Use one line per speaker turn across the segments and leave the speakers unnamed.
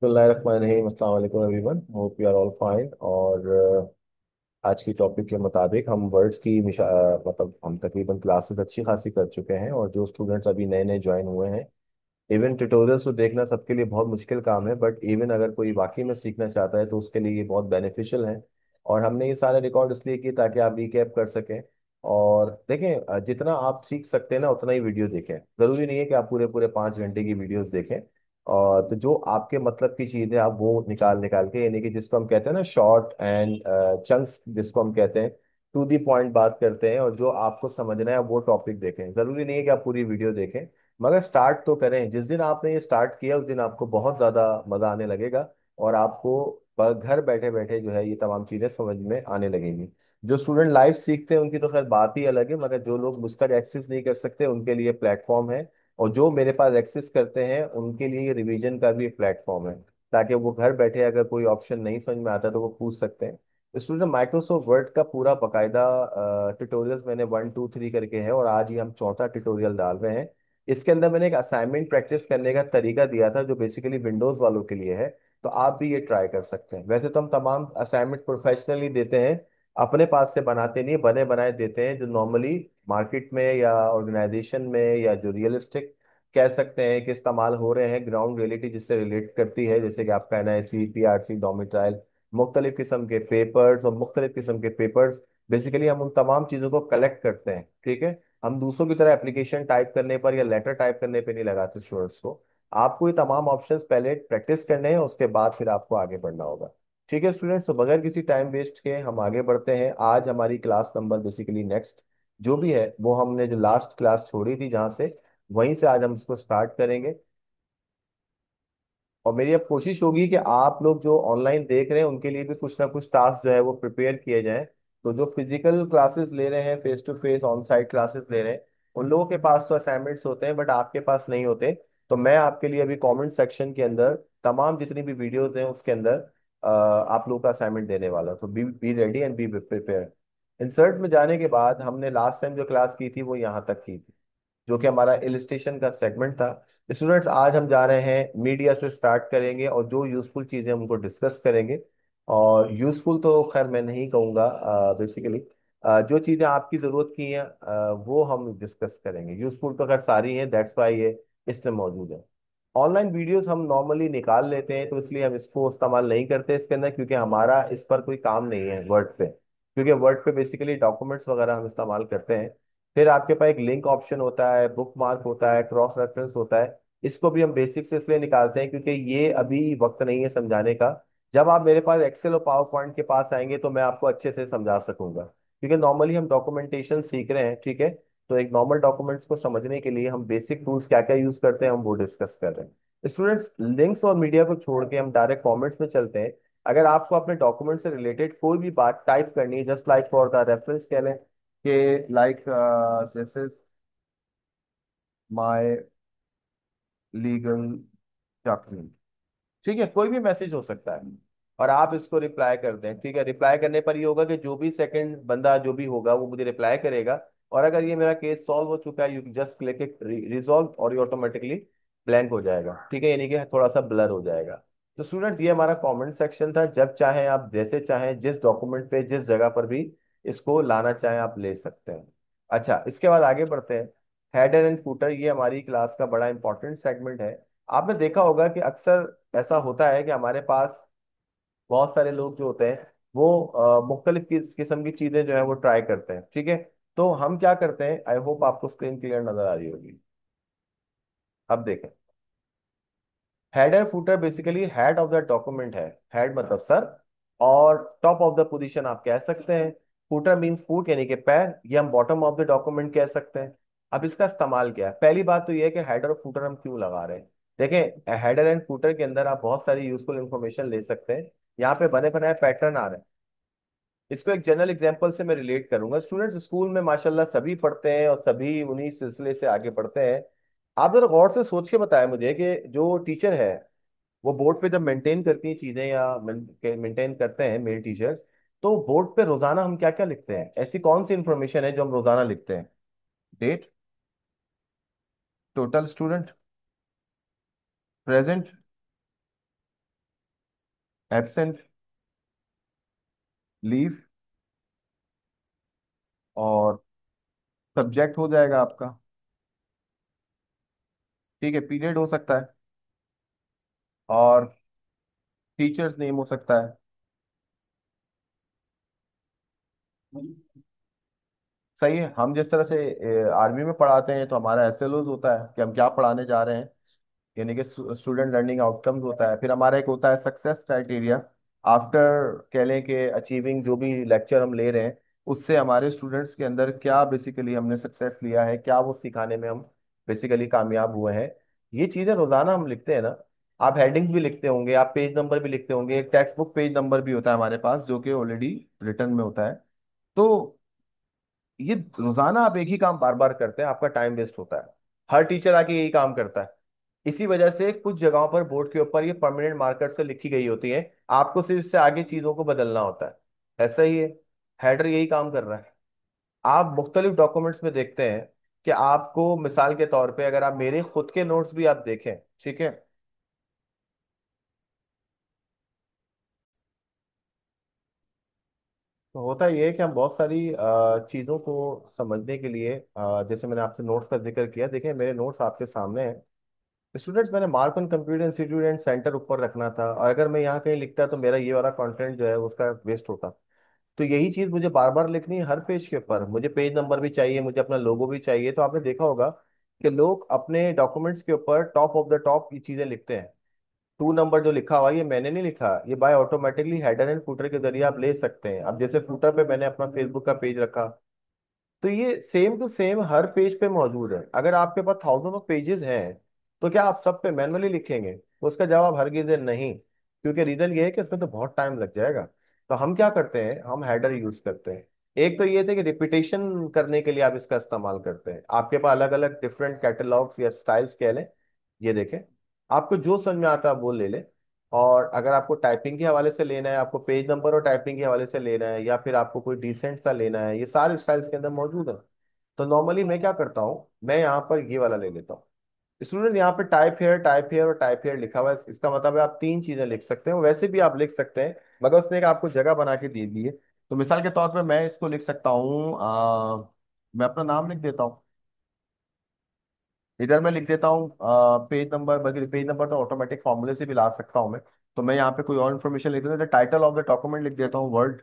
बिस्मिल्लाहिर्रहमानिर्रहीम। अस्सलाम वालेकुम everyone, hope you are all fine. और आज की टॉपिक के मुताबिक हम वर्ड्स की मतलब हम तकरीबन क्लासेस अच्छी खासी कर चुके हैं, और जो स्टूडेंट्स अभी नए नए ज्वाइन हुए हैं, इवन ट्यूटोरियल्स तो देखना सबके लिए बहुत मुश्किल काम है, बट इवन अगर कोई वाकई में सीखना चाहता है तो उसके लिए ये बहुत बेनिफिशियल है। और हमने ये सारे रिकॉर्ड इसलिए किए ताकि आप रिकैप कर सकें। और देखें, जितना आप सीख सकते हैं ना उतना ही वीडियो देखें। ज़रूरी नहीं है कि आप पूरे पूरे 5 घंटे की वीडियोस देखें। और तो जो आपके मतलब की चीज़ें आप वो निकाल निकाल के, यानी कि जिसको हम कहते हैं ना शॉर्ट एंड चंक्स, जिसको हम कहते हैं टू दी पॉइंट बात करते हैं, और जो आपको समझना है वो टॉपिक देखें। ज़रूरी नहीं है कि आप पूरी वीडियो देखें, मगर स्टार्ट तो करें। जिस दिन आपने ये स्टार्ट किया उस दिन आपको बहुत ज्यादा मजा आने लगेगा, और आपको घर बैठे बैठे जो है ये तमाम चीजें समझ में आने लगेंगी। जो स्टूडेंट लाइव सीखते हैं उनकी तो खैर बात ही अलग है, मगर जो लोग मुझ तक एक्सेस नहीं कर सकते उनके लिए प्लेटफॉर्म है। और जो मेरे पास एक्सेस करते हैं उनके लिए ये रिवीजन का भी एक प्लेटफॉर्म है, ताकि वो घर बैठे अगर कोई ऑप्शन नहीं समझ में आता तो वो पूछ सकते हैं। स्टूडेंट, माइक्रोसॉफ्ट वर्ड का पूरा बकायदा ट्यूटोरियल्स मैंने 1 2 3 करके है, और आज ही हम चौथा ट्यूटोरियल डाल रहे हैं। इसके अंदर मैंने एक असाइनमेंट प्रैक्टिस करने का तरीका दिया था जो बेसिकली विंडोज वालों के लिए है। तो आप भी ये ट्राई कर सकते हैं। वैसे तो हम तमाम असाइनमेंट प्रोफेशनली देते हैं, अपने पास से बनाते नहीं, बने बनाए देते हैं, जो नॉर्मली मार्केट में या ऑर्गेनाइजेशन में या जो रियलिस्टिक कह सकते हैं कि इस्तेमाल हो रहे हैं, ग्राउंड रियलिटी जिससे रिलेट करती है, जैसे कि आपका एनआईसी, पीआरसी, डोमिसाइल, मुख्तलिफ किस्म के पेपर्स और मुख्तलिफ किस्म के पेपर्स। बेसिकली हम उन तमाम चीज़ों को कलेक्ट करते हैं, ठीक है। हम दूसरों की तरह एप्लीकेशन टाइप करने पर या लेटर टाइप करने पे नहीं लगाते स्टूडेंट्स को। आपको ये तमाम ऑप्शंस पहले प्रैक्टिस करने हैं, उसके बाद फिर आपको आगे बढ़ना होगा। ठीक है स्टूडेंट्स, तो बगैर किसी टाइम वेस्ट के हम आगे बढ़ते हैं। आज हमारी क्लास नंबर बेसिकली नेक्स्ट जो भी है वो हमने जो लास्ट क्लास छोड़ी थी जहाँ से, वहीं से आज हम इसको स्टार्ट करेंगे। और मेरी अब कोशिश होगी कि आप लोग जो ऑनलाइन देख रहे हैं उनके लिए भी कुछ ना कुछ टास्क जो है वो प्रिपेयर किए जाएं। तो जो फिजिकल क्लासेस ले रहे हैं, face to face on site classes ले रहे हैं, उन लोगों के पास तो असाइनमेंट्स होते हैं, बट आपके पास नहीं होते। तो मैं आपके लिए अभी कमेंट सेक्शन के अंदर तमाम जितनी भी वीडियोस हैं उसके अंदर आप लोगों का असाइनमेंट देने वाला हूं। तो be ready and be prepare. Insert में जाने के बाद हमने लास्ट टाइम जो क्लास की थी वो यहाँ तक की थी, जो कि हमारा इलिस्ट्रेशन का सेगमेंट था। स्टूडेंट्स, आज हम जा रहे हैं मीडिया से स्टार्ट करेंगे, और जो यूजफुल चीज़ें हम उनको डिस्कस करेंगे। और यूजफुल तो खैर मैं नहीं कहूँगा, बेसिकली जो चीज़ें आपकी ज़रूरत की हैं वो हम डिस्कस करेंगे। यूजफुल तो खैर सारी हैं, दैट्स वाई ये इसमें मौजूद है। ऑनलाइन वीडियोस हम नॉर्मली निकाल लेते हैं, तो इसलिए हम इसको इस्तेमाल नहीं करते इसके अंदर, क्योंकि हमारा इस पर कोई काम नहीं है वर्ड पे। क्योंकि वर्ड पे बेसिकली डॉक्यूमेंट्स वगैरह हम इस्तेमाल करते हैं। फिर आपके पास एक लिंक ऑप्शन होता है, बुक मार्क होता है, क्रॉस रेफरेंस होता है। इसको भी हम बेसिक से इसलिए निकालते हैं क्योंकि ये अभी वक्त नहीं है समझाने का। जब आप मेरे पास एक्सेल और पावर पॉइंट के पास आएंगे तो मैं आपको अच्छे से समझा सकूंगा, क्योंकि नॉर्मली हम डॉक्यूमेंटेशन सीख रहे हैं, ठीक है। तो एक नॉर्मल डॉक्यूमेंट्स को समझने के लिए हम बेसिक टूल्स क्या क्या यूज करते हैं हम वो डिस्कस कर रहे हैं। स्टूडेंट्स, लिंक्स और मीडिया को छोड़ के हम डायरेक्ट कमेंट्स में चलते हैं। अगर आपको अपने डॉक्यूमेंट से रिलेटेड कोई भी बात टाइप करनी है, just like for the reference कह लें कि like this is my legal document, ठीक है, कोई भी मैसेज हो सकता है, और आप इसको रिप्लाई कर दें। ठीक है, रिप्लाई करने पर ये होगा कि जो भी सेकंड बंदा जो भी होगा वो मुझे रिप्लाई करेगा। और अगर ये मेरा केस सॉल्व हो चुका है, you just click it resolve, और ये ऑटोमेटिकली ब्लैंक हो जाएगा, ठीक है, यानी कि थोड़ा सा ब्लर हो जाएगा। तो स्टूडेंट, ये हमारा कमेंट सेक्शन था। जब चाहें आप, जैसे चाहें, जिस डॉक्यूमेंट पे जिस जगह पर भी इसको लाना चाहें आप ले सकते हैं। अच्छा, इसके बाद आगे बढ़ते हैं। हेडर एंड फुटर, ये हमारी क्लास का बड़ा इंपॉर्टेंट सेगमेंट है। आपने देखा होगा कि अक्सर ऐसा होता है कि हमारे पास बहुत सारे लोग जो होते हैं वो मुख्तलिफ किस्म की चीजें जो है वो ट्राई करते हैं, ठीक है। तो हम क्या करते हैं, आई होप आपको स्क्रीन क्लियर नजर आ रही होगी। अब देखें, header footer basically head of the document है। हेड मतलब सर, और टॉप ऑफ द पोजीशन आप कह सकते हैं। फुटर मींस फुट यानी कि पैर, ये हम बॉटम ऑफ द डॉक्यूमेंट कह सकते हैं। अब इसका इस्तेमाल क्या है? पहली बात तो ये है कि हेडर और फुटर हम क्यों लगा रहे हैं। देखें, हेडर एंड फुटर के अंदर आप बहुत सारी यूजफुल इंफॉर्मेशन ले सकते हैं। यहाँ पे बने बनाए पैटर्न आ रहे हैं। इसको एक जनरल एग्जांपल से मैं रिलेट करूंगा। स्टूडेंट्स, स्कूल में माशाल्लाह सभी पढ़ते हैं और सभी उन्हीं सिलसिले से आगे बढ़ते हैं। आप जरा गौर से सोच के बताएं मुझे कि जो टीचर है वो बोर्ड पे जब मेंटेन करती हैं चीजें या मेंटेन करते हैं मेल टीचर्स, तो बोर्ड पे रोजाना हम क्या क्या लिखते हैं? ऐसी कौन सी इंफॉर्मेशन है जो हम रोजाना लिखते हैं? Date, total student, present, absent, leave, और सब्जेक्ट हो जाएगा आपका। ठीक है, पीरियड हो सकता है, और टीचर्स नेम हो सकता है। सही है। हम जिस तरह से आर्मी में पढ़ाते हैं तो हमारा एसएलओज होता है कि हम क्या पढ़ाने जा रहे हैं, यानी कि स्टूडेंट लर्निंग आउटकम्स होता है। फिर हमारा एक होता है सक्सेस क्राइटेरिया, आफ्टर कह लें कि अचीविंग जो भी लेक्चर हम ले रहे हैं, उससे हमारे स्टूडेंट्स के अंदर क्या बेसिकली हमने सक्सेस लिया है, क्या वो सिखाने में हम बेसिकली कामयाब हुए हैं। ये चीज़ें रोजाना हम लिखते हैं ना। आप हेडिंग्स भी लिखते होंगे, आप पेज नंबर भी लिखते होंगे, एक टेक्स्ट बुक पेज नंबर भी होता है हमारे पास जो कि ऑलरेडी रिटर्न में होता है। तो ये रोजाना आप एक ही काम बार बार करते हैं, आपका टाइम वेस्ट होता है। हर टीचर आके यही काम करता है। इसी वजह से कुछ जगहों पर बोर्ड के ऊपर ये परमानेंट मार्कर से लिखी गई होती है, आपको सिर्फ इससे आगे चीजों को बदलना होता है। ऐसा ही है, हेडर यही काम कर रहा है। आप मुख्तलिफ डॉक्यूमेंट्स में देखते हैं कि आपको मिसाल के तौर पे अगर आप मेरे खुद के नोट्स भी आप देखें, ठीक है, तो होता ये है कि हम बहुत सारी चीज़ों को समझने के लिए जैसे मैंने आपसे नोट्स का जिक्र किया, देखें मेरे नोट्स आपके सामने हैं। स्टूडेंट्स, मैंने mark on computer institute and centre ऊपर रखना था, और अगर मैं यहाँ कहीं लिखता तो मेरा ये वाला कंटेंट जो है उसका वेस्ट होता। तो यही चीज मुझे बार बार लिखनी है हर पेज के ऊपर, मुझे पेज नंबर भी चाहिए, मुझे अपना लोगो भी चाहिए। तो आपने देखा होगा कि लोग अपने डॉक्यूमेंट्स के ऊपर टॉप ऑफ द टॉप ये चीजें लिखते हैं। 2 नंबर जो लिखा हुआ है, ये मैंने नहीं लिखा, ये by automatically header and footer के जरिए आप ले सकते हैं। अब जैसे फुटर पे मैंने अपना फेसबुक का पेज रखा, तो ये सेम टू सेम हर पेज पे मौजूद है। अगर आपके पास थाउजेंड ऑफ पेजेस हैं, तो क्या आप सब पे मैनुअली लिखेंगे? तो उसका जवाब हरगिज है नहीं, क्योंकि रीजन ये है कि इसमें तो बहुत टाइम लग जाएगा। तो हम क्या करते हैं, हम हेडर यूज करते हैं। एक तो ये थे कि रिपीटेशन करने के लिए आप इसका इस्तेमाल करते हैं, आपके पास अलग अलग डिफरेंट कैटलॉग्स या स्टाइल्स कह लें। ये देखें, आपको जो समझ में आता है वो ले लें। और अगर आपको टाइपिंग के हवाले से लेना है, आपको पेज नंबर और टाइपिंग के हवाले से लेना है, या फिर आपको कोई डिसेंट सा लेना है, ये सारे स्टाइल्स के अंदर मौजूद है। तो नॉर्मली मैं क्या करता हूँ, मैं यहाँ पर ये वाला ले लेता हूँ। स्टूडेंट, यहाँ पे टाइप हेयर, टाइप हेयर और टाइप हेयर लिखा हुआ है, इसका मतलब है आप 3 चीजें लिख सकते हैं। वैसे भी आप लिख सकते हैं, मगर उसने एक आपको जगह बना के दे दी है। तो मिसाल के तौर पर मैं इसको लिख सकता हूँ, मैं अपना नाम लिख देता हूँ। इधर मैं लिख देता हूँ पेज नंबर, बल्कि पेज नंबर तो ऑटोमेटिक फॉर्मूले से भी ला सकता हूँ मैं। तो मैं यहाँ पे कोई और इन्फॉर्मेशन लिख देता हूँ, टाइटल ऑफ द डॉक्यूमेंट लिख देता हूँ वर्ल्ड।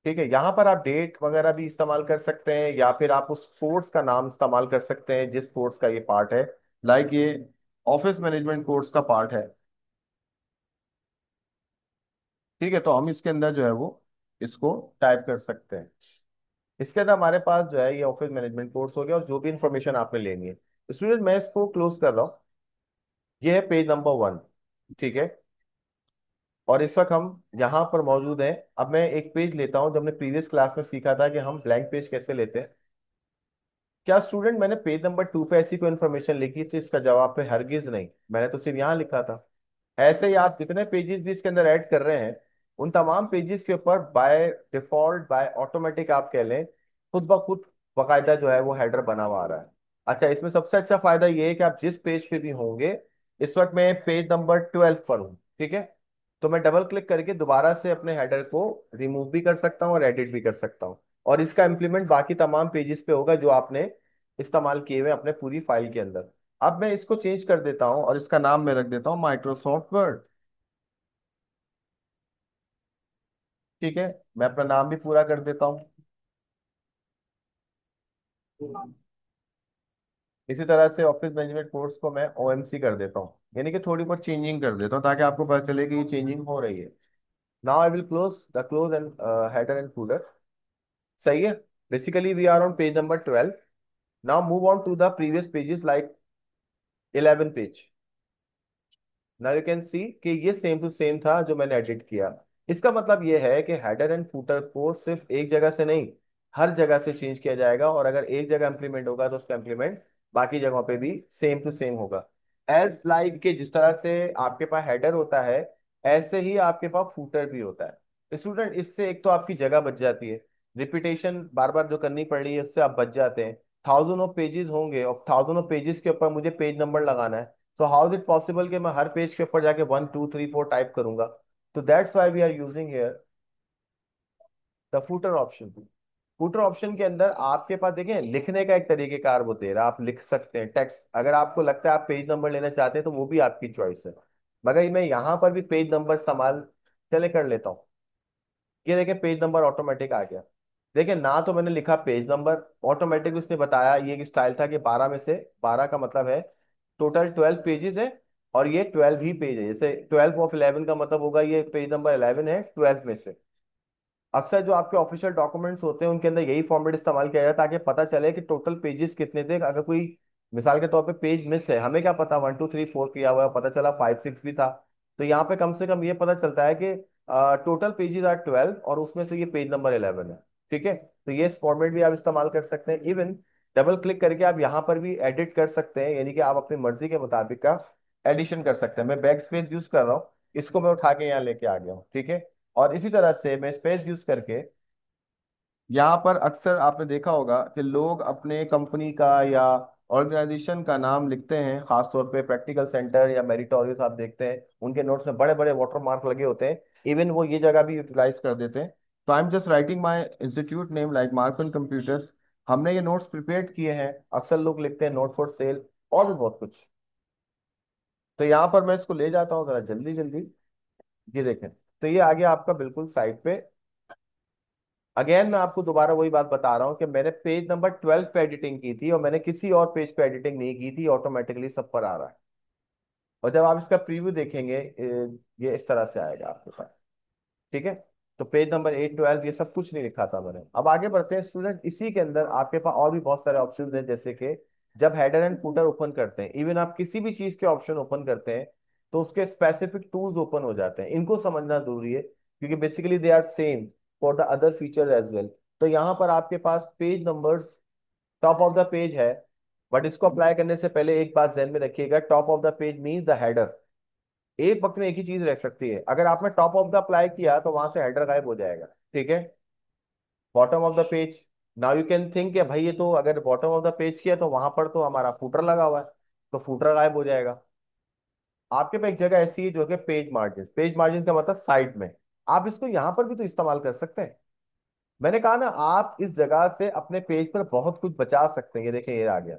ठीक है, यहाँ पर आप डेट वगैरह भी इस्तेमाल कर सकते हैं, या फिर आप उस कोर्स का नाम इस्तेमाल कर सकते हैं जिस कोर्स का ये पार्ट है। लाइक ये ऑफिस मैनेजमेंट कोर्स का पार्ट है। ठीक है, तो हम इसके अंदर जो है वो इसको टाइप कर सकते हैं। इसके अंदर हमारे पास जो है ये ऑफिस मैनेजमेंट कोर्स हो गया, और जो भी इंफॉर्मेशन आपने लेनी है। स्टूडेंट, मैं इसको क्लोज कर रहा हूँ। ये है पेज नंबर 1। ठीक है, और इस वक्त हम यहाँ पर मौजूद हैं। अब मैं एक पेज लेता हूँ, जो हमने प्रीवियस क्लास में सीखा था कि हम ब्लैंक पेज कैसे लेते हैं। क्या स्टूडेंट, मैंने पेज नंबर 2 पे ऐसी कोई इन्फॉर्मेशन लिखी थी? इसका जवाब पे हरगिज नहीं, मैंने तो सिर्फ यहाँ लिखा था। ऐसे ही आप जितने पेजेस भी इसके अंदर ऐड कर रहे हैं, उन तमाम पेजेस के ऊपर बाय डिफॉल्ट, बाय ऑटोमेटिक आप कह लें, खुद ब खुद बाकायदा जो है वो हेडर बना हुआ आ रहा है। अच्छा, इसमें सबसे अच्छा फायदा ये है कि आप जिस पेज पे भी होंगे, इस वक्त मैं पेज नंबर 12 पर हूँ, ठीक है, तो मैं डबल क्लिक करके दोबारा से अपने हेडर को रिमूव भी कर सकता हूँ और एडिट भी कर सकता हूँ। और इसका इम्प्लीमेंट बाकी तमाम पेजेस पे होगा जो आपने इस्तेमाल किए हुए हैं अपने पूरी फाइल के अंदर। अब मैं इसको चेंज कर देता हूँ और इसका नाम मैं रख देता हूँ माइक्रोसॉफ्ट वर्ड। ठीक है, मैं अपना नाम भी पूरा कर देता हूँ। इसी तरह से ऑफिस मैनेजमेंट कोर्स को मैं ओएमसी कर देता हूँ, यानी कि थोड़ी बहुत चेंजिंग कर देता हूँ ताकि आपको पता चले कि ये चेंजिंग हो रही है। Now I will close and header and footer. सही है, basically we are on page number 12। Now move on to the previous pages like 11 page. Now you can see कि ये सेम टू सेम था जो मैंने एडिट किया। इसका मतलब ये है कि हेडर एंड फूटर को सिर्फ एक जगह से नहीं, हर जगह से चेंज किया जाएगा, और अगर एक जगह इंप्लीमेंट होगा तो उसका इंप्लीमेंट बाकी जगहों पे भी सेम टू सेम होगा। एज लाइक के जिस तरह से आपके पास हेडर होता है, ऐसे ही आपके पास फूटर भी होता है। स्टूडेंट, इससे एक तो आपकी जगह बच जाती है, रिपीटेशन बार बार जो करनी पड़ रही है उससे आप बच जाते हैं। थाउजेंड ऑफ पेजेस होंगे और थाउजेंड ऑफ पेजेस के ऊपर मुझे पेज नंबर लगाना है, so how is it possible कि मैं हर पेज के ऊपर जाके 1 2 3 4 टाइप करूंगा? तो that's why we are using here the footer option. Footer option के अंदर आपके पास देखें लिखने का एक तरीके कार वो दे रहा है, आप लिख सकते हैं टेक्स्ट। अगर आपको लगता है आप पेज नंबर लेना चाहते हैं तो वो भी आपकी चॉइस है। मगर मैं यहाँ पर भी पेज नंबर इस्तेमाल चले कर लेता हूँ। ये देखें पेज नंबर ऑटोमेटिक आ गया। देखिए ना तो मैंने लिखा पेज नंबर, ऑटोमेटिक उसने बताया ये एक स्टाइल था कि 12 में से 12 का मतलब है टोटल 12 पेजेस है, और ये 12 ही पेज है। जैसे 12 of 11 का मतलब होगा ये पेज नंबर 11 है 12 में से। अक्सर जो आपके ऑफिशियल डॉक्यूमेंट्स होते हैं उनके अंदर यही फॉर्मेट इस्तेमाल किया जाता है ताकि पता चले कि टोटल पेजेस कितने थे। अगर कोई मिसाल के तौर पे पेज मिस है, हमें क्या पता 1 2 3 4 किया हुआ है, पता चला 5 6 भी था। तो यहाँ पे कम से कम ये पता चलता है कि टोटल पेजेस आर 12 और उसमें से ये पेज नंबर 11 है। ठीक है, तो ये फॉर्मेट भी आप इस्तेमाल कर सकते हैं। इवन डबल क्लिक करके आप यहाँ पर भी एडिट कर सकते हैं, यानी कि आप अपनी मर्जी के मुताबिक का एडिशन कर सकते हैं। मैं बैक स्पेस यूज कर रहा हूँ, इसको मैं उठा के यहाँ लेके आ गया हूँ। ठीक है, और इसी तरह से मैं स्पेस यूज करके यहाँ पर अक्सर आपने देखा होगा कि लोग अपने कंपनी का या ऑर्गेनाइजेशन का नाम लिखते हैं, खासतौर पे प्रैक्टिकल सेंटर या मेरिटोरियस आप देखते हैं उनके नोट्स में बड़े बड़े वाटर मार्क लगे होते हैं। इवन वो ये जगह भी यूटिलाइज कर देते हैं। तो I am just writing my institute name like Markan computers. हमने ये नोट्स प्रिपेयर किए हैं, अक्सर लोग लिखते हैं नोट फॉर सेल और भी बहुत कुछ। तो यहाँ पर मैं इसको ले जाता हूँ जरा जल्दी जल्दी। ये देखें, तो ये आ गया आपका बिल्कुल साइड पे। अगेन मैं आपको दोबारा वही बात बता रहा हूँ कि मैंने पेज नंबर 12 पे एडिटिंग की थी और मैंने किसी और पेज पे एडिटिंग नहीं की थी, ऑटोमेटिकली सब पर आ रहा है। और जब आप इसका प्रीव्यू देखेंगे ये इस तरह से आएगा आपके पास। ठीक है, तो पेज नंबर 8 12 ये सब कुछ नहीं लिखा था मैंने। अब आगे बढ़ते हैं स्टूडेंट। इसी के अंदर आपके पास और भी बहुत सारे ऑप्शन हैं, जैसे कि जब हेडर एंड फुटर ओपन करते हैं, इवन आप किसी भी चीज के ऑप्शन ओपन करते हैं तो उसके स्पेसिफिक टूल्स ओपन हो जाते हैं। इनको समझना जरूरी है क्योंकि basically they are same for the other feature as well. तो यहाँ पर आपके पास page numbers top of the page है, बट इसको अप्लाई करने से पहले एक बात ध्यान में रखिएगा, top of the page means the header. एक वक्त में एक ही चीज रह सकती है, अगर आपने टॉप ऑफ द अप्लाई किया तो वहां से हेडर गायब हो जाएगा। ठीक है, bottom of the page, now you can think कि भाई ये तो अगर बॉटम ऑफ द पेज किया तो वहां पर तो हमारा फूटर लगा हुआ है, तो फूटर गायब हो जाएगा। आपके पास एक जगह ऐसी है जो कि पेज मार्जिन। पेज मार्जिन का मतलब साइड में, आप इसको यहां पर भी तो इस्तेमाल कर सकते हैं। मैंने कहा ना आप इस जगह से अपने पेज पर बहुत कुछ बचा सकते हैं। ये देखें ये आ गया,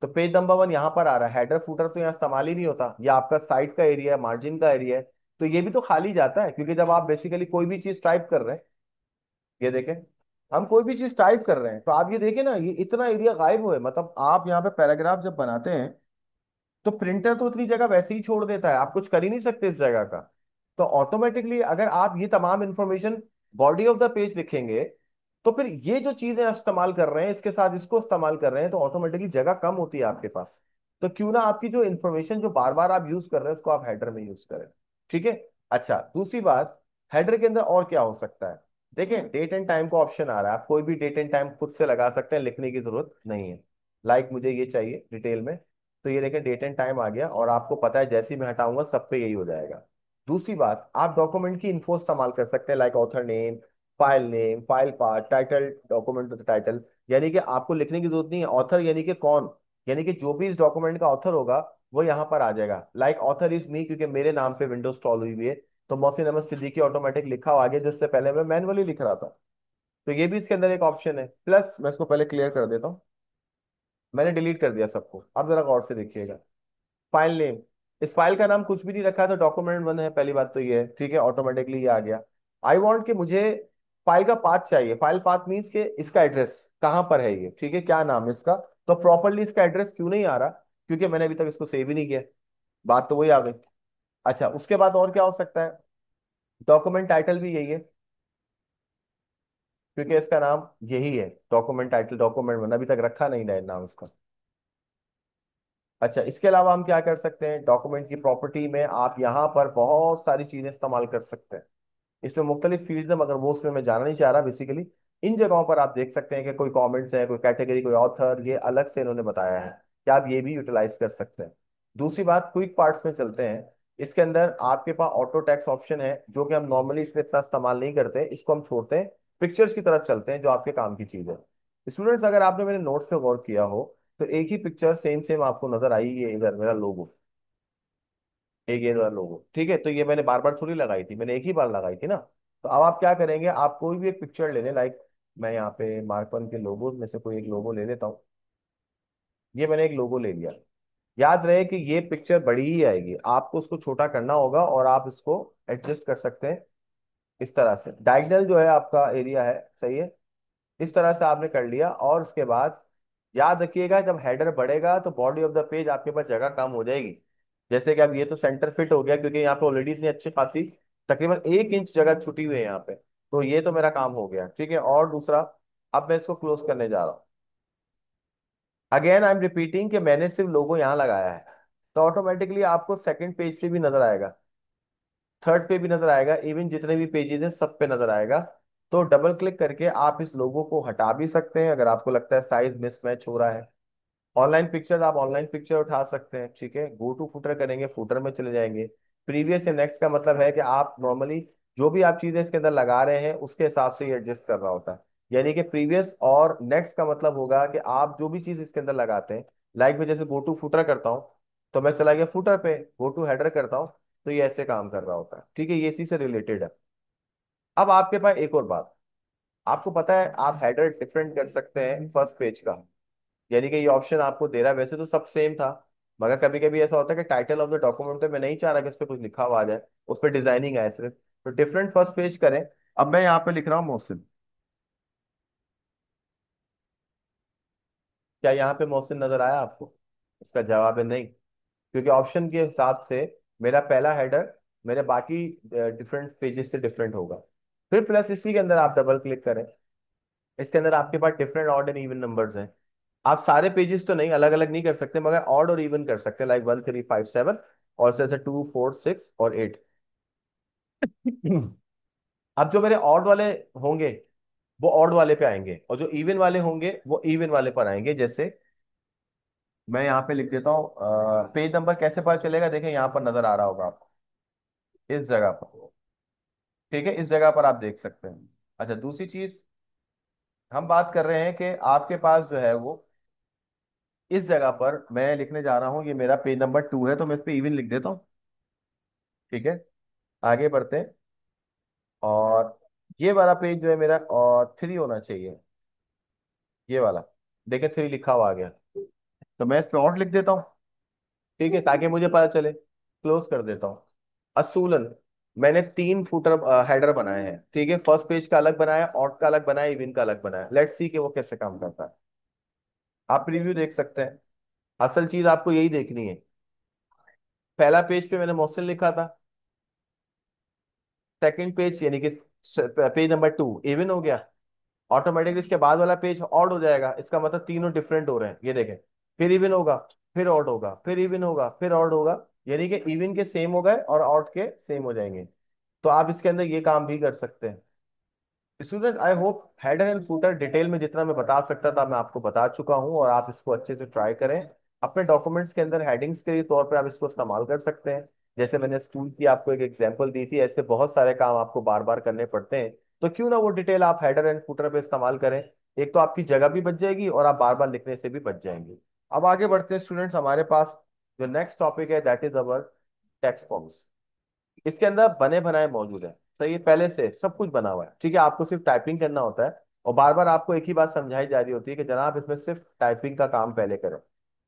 तो पेज नंबर 1 यहाँ पर आ रहा है। हेडर फुटर तो यहाँ इस्तेमाल ही नहीं होता, ये आपका साइड का एरिया है, मार्जिन का एरिया है। तो ये भी तो खाली जाता है क्योंकि जब आप बेसिकली कोई भी चीज टाइप कर रहे हैं, ये देखें हम कोई भी चीज टाइप कर रहे हैं तो आप ये देखें ना, ये इतना एरिया गायब हुआ है। मतलब आप यहाँ पे पैराग्राफ जब बनाते हैं तो प्रिंटर तो उतनी जगह वैसे ही छोड़ देता है, आप कुछ कर ही नहीं सकते इस जगह का। तो ऑटोमेटिकली अगर आप ये तमाम information body of the page लिखेंगे तो फिर ये जो चीजें आप इस्तेमाल कर रहे हैं इसके साथ इसको इस्तेमाल कर रहे हैं तो ऑटोमेटिकली जगह कम होती है आपके पास। तो क्यों ना आपकी जो इंफॉर्मेशन जो बार बार आप यूज कर रहे हैं उसको आप हेडर में यूज करें। ठीक है, अच्छा दूसरी बात, हेडर के अंदर और क्या हो सकता है? देखिए डेट एंड टाइम का ऑप्शन आ रहा है, आप कोई भी डेट एंड टाइम खुद से लगा सकते हैं, लिखने की जरूरत नहीं है। मुझे ये चाहिए डिटेल में, तो ये देखें डेट एंड टाइम आ गया और आपको पता है जैसे ही मैं हटाऊंगा सब पे यही हो जाएगा। दूसरी बात, आप डॉक्यूमेंट की इन्फो इस्तेमाल कर सकते हैं, like author name, file part, title, document title. यानी कि आपको लिखने की जरूरत नहीं है ऑथर यानी कि कौन, यानी कि जो भी इस डॉक्यूमेंट का ऑथर होगा वो यहाँ पर आ जाएगा। लाइक ऑथर इज मी, क्योंकि मेरे नाम पे विंडोज इंस्टॉल हुई है तो मोहसिन अहमद सिद्दीकी ऑटोमेटिक लिखा हुआ आगे, जिससे पहले मैं मैनुअली लिख रहा था। तो ये भी इसके अंदर एक ऑप्शन है। प्लस मैं इसको पहले क्लियर कर देता हूँ, मैंने डिलीट कर दिया सबको। अब जरा गौर से देखिएगा, फाइल नेम, इस फाइल का नाम कुछ भी नहीं रखा तो डॉक्यूमेंट 1 है, पहली बात तो ये है। ठीक है, ऑटोमेटिकली ये आ गया। आई वांट कि मुझे फाइल का पाथ चाहिए, फाइल पाथ मीन्स के इसका एड्रेस कहाँ पर है ये, ठीक है क्या नाम है इसका। तो प्रॉपरली इसका एड्रेस क्यों नहीं आ रहा? क्योंकि मैंने अभी तक इसको सेव ही नहीं किया। बात तो वही आ गई। अच्छा उसके बाद और क्या हो सकता है? डॉक्यूमेंट टाइटल भी यही है क्योंकि इसका नाम यही है, डॉक्यूमेंट टाइटल डॉक्यूमेंट 1, अभी तक रखा नहीं है नाम इसका। अच्छा इसके अलावा हम क्या कर सकते हैं, डॉक्यूमेंट की प्रॉपर्टी में आप यहाँ पर बहुत सारी चीजें इस्तेमाल कर सकते हैं। इसमें मुख्तलिफ फील्ड है मगर वो उसमें मैं जाना नहीं चाह रहा। बेसिकली इन जगहों पर आप देख सकते हैं कि कोई कमेंट्स है, कोई कैटेगरी, कोई ऑथर, ये अलग से इन्होंने बताया है कि आप ये भी यूटिलाइज कर सकते हैं। दूसरी बात, क्विक पार्ट्स में चलते हैं। इसके अंदर आपके पास ऑटो टैक्स ऑप्शन है जो कि हम नॉर्मली इसमें इतना इस्तेमाल नहीं करते, इसको हम छोड़ते हैं। पिक्चर्स की तरफ चलते हैं जो आपके काम की चीज है। स्टूडेंट्स अगर आपने मेरे नोट्स पे गौर किया हो तो एक ही पिक्चर सेम सेम आपको नजर आई है, इधर मेरा लोगो। एक ये वाला लोगो, ठीक है। तो ये मैंने बार बार थोड़ी लगाई थी, मैंने एक ही बार लगाई थी ना। तो अब आप क्या करेंगे, आप कोई भी एक पिक्चर ले लें, लाइक मैं यहाँ पे मार्कन के लोगों में से कोई एक लोगो ले लेता हूँ। ये मैंने एक लोगो ले लिया। याद रहे कि ये पिक्चर बड़ी ही आएगी, आपको उसको छोटा करना होगा और आप इसको एडजस्ट कर सकते हैं। इस तरह से डायगनल जो है आपका एरिया है, सही है। इस तरह से आपने कर लिया, और उसके बाद याद रखिएगा जब हेडर बढ़ेगा तो बॉडी ऑफ द पेज आपके पास जगह कम हो जाएगी। जैसे कि अब ये तो सेंटर फिट हो गया, क्योंकि यहाँ पे ऑलरेडी इतनी अच्छी खासी तकरीबन 1 इंच जगह छुटी हुई है यहाँ पे। तो ये तो मेरा काम हो गया, ठीक है। और दूसरा, अब मैं इसको क्लोज करने जा रहा हूँ। अगेन आई एम रिपीटिंग कि मैंने सिर्फ लोगो यहाँ लगाया है, तो ऑटोमेटिकली आपको सेकंड पेज पे भी नजर आएगा, थर्ड पे भी नजर आएगा, इवन जितने भी पेजेस हैं सब पे नजर आएगा। तो डबल क्लिक करके आप इस लोगो को हटा भी सकते हैं अगर आपको लगता है साइज मिसमैच हो रहा है। ऑनलाइन पिक्चर्स, आप ऑनलाइन पिक्चर उठा सकते हैं, ठीक है। गो टू फुटर करेंगे, फुटर में चले जाएंगे। प्रीवियस या नेक्स्ट का मतलब है कि आप नॉर्मली जो भी आप चीजें इसके अंदर लगा रहे हैं उसके हिसाब से ये एडजस्ट कर रहा होता है। यानी कि प्रीवियस और नेक्स्ट का मतलब होगा कि आप जो भी चीज इसके अंदर लगाते हैं, लाइक मैं जैसे गो टू फुटर करता हूँ तो मैं चला गया फुटर पे, गो टू हेडर करता हूँ तो ये ऐसे काम कर रहा होता है, ठीक है। ये इसी से रिलेटेड है। अब आपके पास एक और बात, आपको पता है आप हेडर डिफरेंट कर सकते हैं फर्स्ट पेज का। यानी कि ये ऑप्शन आपको दे रहा है, वैसे तो सब सेम था, मगर कभी कभी ऐसा होता है कि टाइटल ऑफ द डॉक्यूमेंट पे मैं नहीं चाह रहा कि उस पर कुछ लिखा हुआ आ जाए, उस पर डिजाइनिंग आए सिर्फ। तो डिफरेंट फर्स्ट पेज करें। अब मैं यहाँ पे लिख रहा हूँ मोहसिन। क्या यहाँ पे मोहसिन नजर आया आपको? इसका जवाब है नहीं, क्योंकि ऑप्शन के हिसाब से मेरा पहला हेडर मेरे बाकी डिफरेंट पेजेस से डिफरेंट होगा। फिर प्लस इसी के अंदर आप डबल क्लिक करें, इसके अंदर आपके पास different odd and even numbers हैं। आप सारे पेजेस तो नहीं, अलग अलग नहीं कर सकते, मगर ऑड और इवन कर सकते हैं, लाइक 1 3 5 7, और से 2 4 6 और 8। अब जो मेरे ऑड वाले होंगे वो ऑड वाले पे आएंगे, और जो इवन वाले होंगे वो इवन वाले पर आएंगे। जैसे मैं यहाँ पे लिख देता हूँ, पेज नंबर कैसे पता चलेगा, देखें यहाँ पर नजर आ रहा होगा आपको, इस जगह पर, ठीक है, इस जगह पर आप देख सकते हैं। अच्छा, दूसरी चीज हम बात कर रहे हैं कि आपके पास जो है वो इस जगह पर मैं लिखने जा रहा हूँ, ये मेरा पेज नंबर 2 है तो मैं इस पे इवन लिख देता हूँ, ठीक है। आगे बढ़ते हैं, और ये वाला पेज जो है मेरा और 3 होना चाहिए, ये वाला। देखिए 3 लिखा हुआ आ गया, तो मैं इस पे और लिख देता हूँ, ठीक है, ताकि मुझे पता चले। क्लोज कर देता हूँ। असूलन मैंने 3 फुटर हेडर बनाए हैं, ठीक है। फर्स्ट पेज का अलग बनाया, ऑट का अलग बनाया, इवन का अलग बनाया। लेट्स सी कि वो कैसे काम करता है। आप प्रीव्यू देख सकते हैं। असल चीज आपको यही देखनी है। पहला पेज पे मैंने मोहसिन लिखा था, सेकंड पेज यानी कि पेज नंबर 2 इवन हो गया, ऑटोमेटिकली इसके बाद वाला पेज ऑड हो जाएगा, इसका मतलब तीनों डिफरेंट हो रहे हैं, ये देखें। फिर इवन होगा, फिर ऑड होगा, फिर इवन होगा, फिर ऑड होगा। यानी कि इवन के सेम हो गए और ऑड के सेम हो जाएंगे। तो आप इसके अंदर ये काम भी कर सकते हैं। Student, I hope header and footer detail में जितना मैं बता सकता था मैं आपको बता चुका हूं, और आप इसको अच्छे से ट्राई करें। अपने डॉक्यूमेंट्स के अंदर हेडिंग्स के तौर पर आप इसको इस्तेमाल कर सकते हैं। जैसे मैंने स्कूल की आपको एक एग्जांपल दी थी, ऐसे बहुत सारे काम आपको बार बार करने पड़ते हैं। तो क्यों ना वो डिटेल आप हेडर एंड फुटर पे इस्तेमाल करें। एक तो आपकी जगह भी बच जाएगी और आप बार बार लिखने से भी बच जाएंगे। अब आगे बढ़ते हैं स्टूडेंट्स, हमारे पास जो नेक्स्ट टॉपिक है that is our text box. इसके अंदर बने बनाए मौजूद है, तो ये पहले से सब कुछ बना हुआ है, ठीक है। आपको सिर्फ टाइपिंग करना होता है, और बार बार आपको एक ही बात समझाई जा रही होती है कि जनाब इसमें सिर्फ टाइपिंग का काम पहले करें,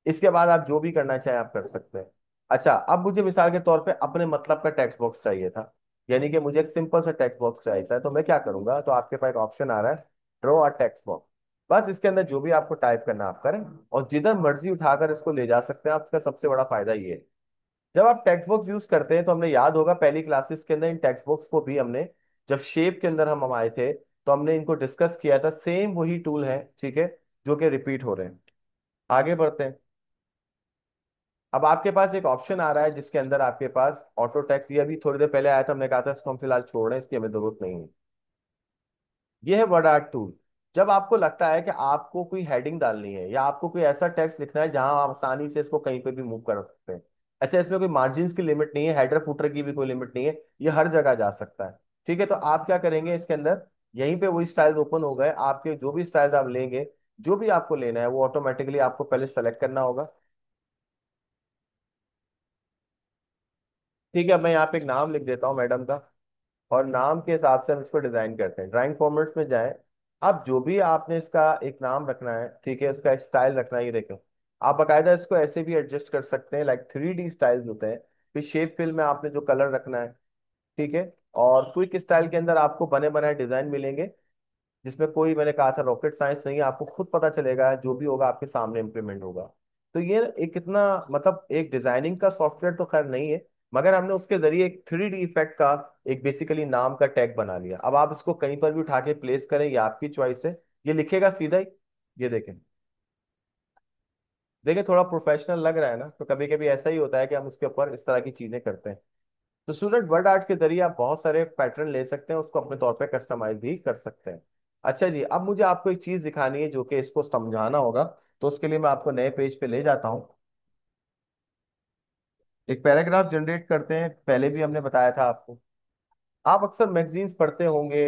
इसके बाद आप जो भी करना चाहें आप कर सकते हैं। अच्छा, अब मुझे मिसाल के तौर पे अपने मतलब का टेक्स्ट बॉक्स चाहिए था, यानी कि मुझे एक सिंपल सा टेक्स्ट बॉक्स चाहिए था। तो मैं क्या करूंगा, तो आपके पास एक ऑप्शन आ रहा है, ड्रॉ अ टेक्स्ट बॉक्स। बस इसके अंदर जो भी आपको टाइप करना आप करें, और जिधर मर्जी उठाकर इसको ले जा सकते हैं आप। इसका सबसे बड़ा फायदा ये है, जब आप टेक्स्ट बॉक्स यूज करते हैं तो हमने याद होगा पहली क्लासेस के अंदर इन टेक्स्ट बॉक्स को भी हमने, जब शेप के अंदर हम आए थे तो हमने इनको डिस्कस किया था। सेम वही टूल है, ठीक है, जो कि रिपीट हो रहे हैं। आगे बढ़ते हैं। अब आपके पास एक ऑप्शन आ रहा है जिसके अंदर आपके पास ऑटो टेक्स्ट, ये अभी थोड़ी देर पहले आया था, हमने कहा था इसको हम फिलहाल छोड़ रहे हैं, इसकी हमें जरूरत नहीं है। ये है वर्ड आर्ट टूल। जब आपको लगता है कि आपको कोई हेडिंग डालनी है या आपको कोई ऐसा टेक्स्ट लिखना है जहां आप आसानी से इसको कहीं पे भी मूव कर सकते हैं। अच्छा, इसमें कोई मार्जिन्स की लिमिट नहीं है, हेडर फुटर की भी कोई लिमिट नहीं है, ये हर जगह जा सकता है, ठीक है। तो आप क्या करेंगे, इसके अंदर यहीं पे वही स्टाइल्स ओपन हो गए, आपके जो भी स्टाइल्स आप लेंगे, जो भी आपको लेना है वो ऑटोमेटिकली आपको पहले सेलेक्ट करना होगा। ठीक है, मैं यहाँ पे एक नाम लिख देता हूँ मैडम का, और नाम के हिसाब से हम इसको डिजाइन करते हैं। ड्राइंग फॉर्मेट्स में जाएं। अब जो भी आपने इसका एक नाम रखना है, ठीक है, इसका स्टाइल रखना है, ये देखो। आप बाकायदा इसको ऐसे भी एडजस्ट कर सकते हैं, लाइक 3D स्टाइल्स होते हैं। फिर शेप फिल में आपने जो कलर रखना है, ठीक है। और क्विक स्टाइल के अंदर आपको बने बनाए डिजाइन मिलेंगे, जिसमें कोई, मैंने कहा था, रॉकेट साइंस नहीं है। आपको खुद पता चलेगा, जो भी होगा आपके सामने इम्प्लीमेंट होगा। तो ये एक कितना, मतलब एक डिजाइनिंग का सॉफ्टवेयर तो खैर नहीं है, मगर हमने उसके जरिए एक 3D इफेक्ट का एक बेसिकली नाम का टैग बना लिया। अब आप इसको कहीं पर भी उठा के प्लेस करें, ये आपकी चॉइस है। ये लिखेगा सीधा ही, ये देखें। देखिए थोड़ा प्रोफेशनल लग रहा है ना, तो कभी कभी ऐसा ही होता है कि हम उसके ऊपर इस तरह की चीजें करते हैं। तो स्टूडेंट, वर्ड आर्ट के जरिए आप बहुत सारे पैटर्न ले सकते हैं, उसको अपने तौर पे कस्टमाइज भी कर सकते हैं। अच्छा जी, अब मुझे आपको एक चीज दिखानी है जो कि इसको समझाना होगा। तो उसके लिए मैं आपको नए पेज पे ले जाता हूँ। एक पैराग्राफ जनरेट करते हैं, पहले भी हमने बताया था आपको। आप अक्सर मैगजीन्स पढ़ते होंगे,